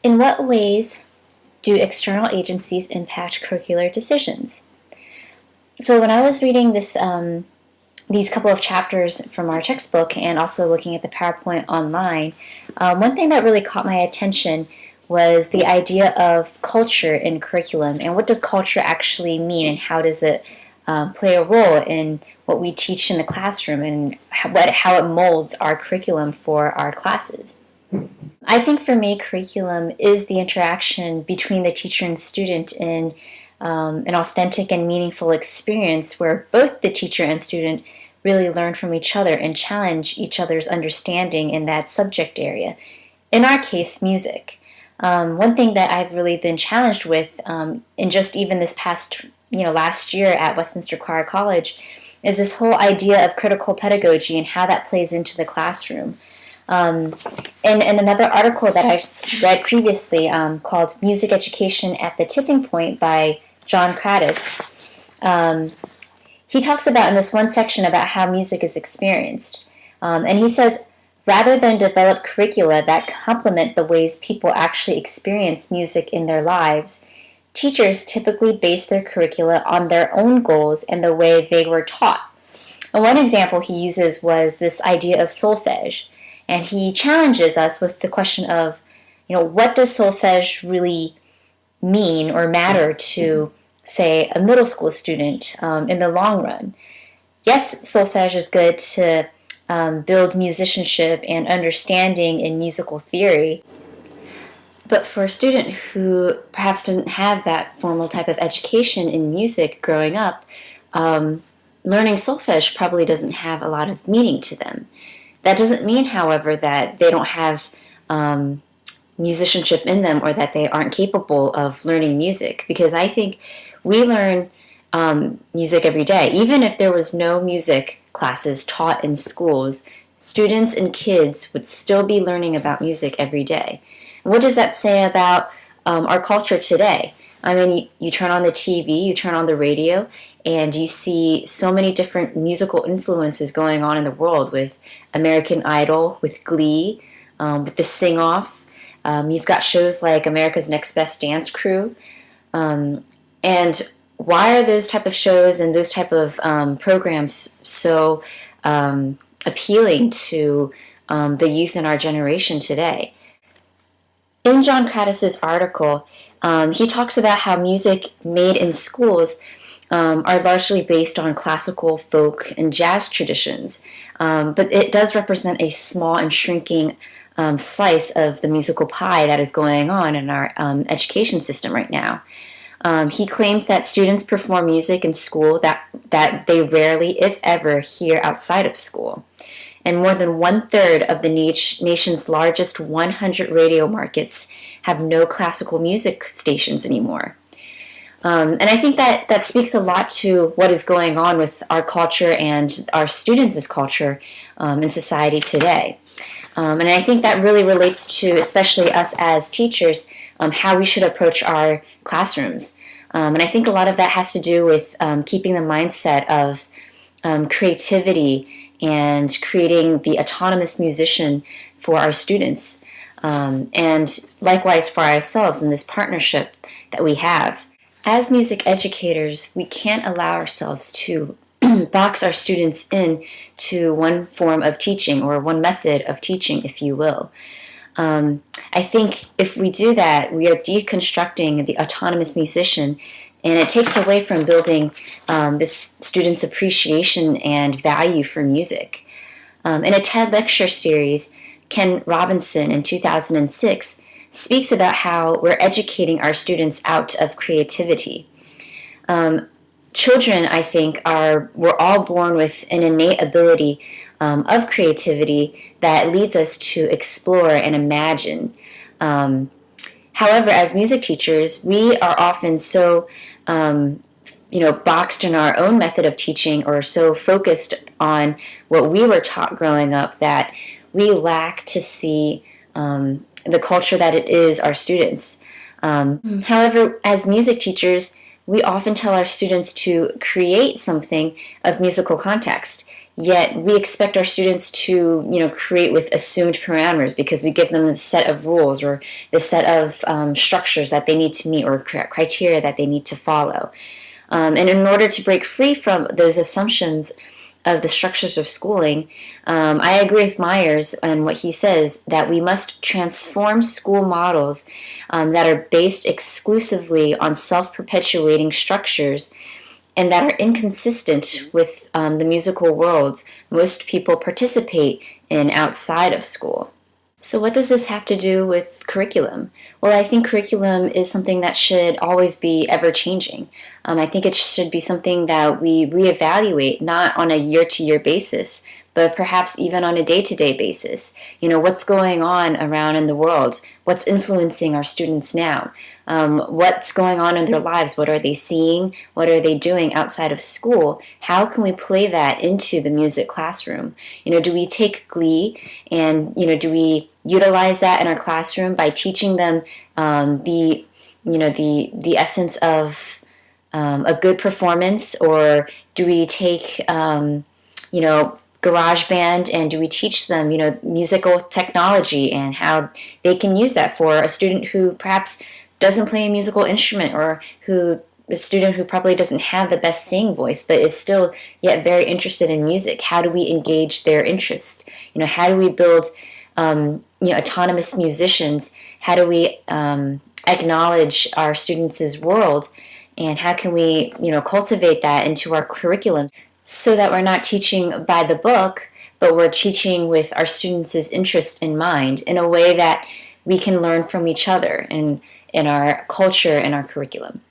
In what ways do external agencies impact curricular decisions? So when I was reading these couple of chapters from our textbook and also looking at the PowerPoint online, one thing that really caught my attention was the idea of culture in curriculum, and what does culture actually mean, and how does it play a role in what we teach in the classroom, and how it molds our curriculum for our classes. I think for me, curriculum is the interaction between the teacher and student in an authentic and meaningful experience where both the teacher and student really learn from each other and challenge each other's understanding in that subject area. In our case, music. One thing that I've really been challenged with in just even this past, last year at Westminster Choir College is this whole idea of critical pedagogy and how that plays into the classroom. In another article that I've read previously called Music Education at the Tipping Point by John Kratis, he talks about in this one section about how music is experienced. And he says, rather than develop curricula that complement the ways people actually experience music in their lives, teachers typically base their curricula on their own goals and the way they were taught. And one example he uses was this idea of solfege. And he challenges us with the question of, what does solfege really mean or matter to, say, a middle school student in the long run? Yes, solfege is good to build musicianship and understanding in musical theory. But for a student who perhaps didn't have that formal type of education in music growing up, learning solfege probably doesn't have a lot of meaning to them. That doesn't mean, however, that they don't have musicianship in them or that they aren't capable of learning music, because I think we learn music every day. Even if there was no music classes taught in schools, students and kids would still be learning about music every day. What does that say about our culture today? I mean, you turn on the TV, you turn on the radio, and you see so many different musical influences going on in the world with American Idol, with Glee, with the Sing Off. You've got shows like America's Next Best Dance Crew. And why are those type of shows and those type of programs so appealing to the youth in our generation today? In John Kratis' article, he talks about how music made in schools are largely based on classical, folk, and jazz traditions. But it does represent a small and shrinking slice of the musical pie that is going on in our education system right now. He claims that students perform music in school that they rarely, if ever, hear outside of school. And more than 1/3 of the nation's largest 100 radio markets have no classical music stations anymore. And I think that speaks a lot to what is going on with our culture and our students' culture in society today. And I think that really relates to, especially us as teachers, how we should approach our classrooms. And I think a lot of that has to do with keeping the mindset of creativity and creating the autonomous musician for our students. And likewise for ourselves in this partnership that we have. As music educators, we can't allow ourselves to box our students in to one form of teaching or one method of teaching, if you will. I think if we do that, we are deconstructing the autonomous musician, and it takes away from building this student's appreciation and value for music. In a TED Lecture series, Ken Robinson in 2006 speaks about how we're educating our students out of creativity. Children, I think, we're all born with an innate ability of creativity that leads us to explore and imagine. However, as music teachers, we are often so boxed in our own method of teaching or so focused on what we were taught growing up that we lack to see the culture that it is our students. However, as music teachers, we often tell our students to create something of musical context. Yet we expect our students to, create with assumed parameters because we give them a set of rules or the set of structures that they need to meet or criteria that they need to follow. And in order to break free from those assumptions of the structures of schooling, I agree with Myers and what he says that we must transform school models that are based exclusively on self-perpetuating structures and that are inconsistent with the musical worlds most people participate in outside of school. So what does this have to do with curriculum? Well, I think curriculum is something that should always be ever-changing. I think it should be something that we reevaluate, not on a year-to-year basis, but perhaps even on a day-to-day basis. What's going on around in the world? What's influencing our students now? What's going on in their lives? What are they seeing? What are they doing outside of school? How can we play that into the music classroom? Do we take glee and, do we utilize that in our classroom by teaching them the essence of a good performance, or do we take GarageBand and do we teach them musical technology and how they can use that for a student who perhaps doesn't play a musical instrument, or a student who probably doesn't have the best singing voice but is still yet very interested in music? How do we engage their interest? How do we build autonomous musicians? How do we acknowledge our students' world, and how can we cultivate that into our curriculum so that we're not teaching by the book, but we're teaching with our students' interest in mind in a way that we can learn from each other and in our culture and our curriculum?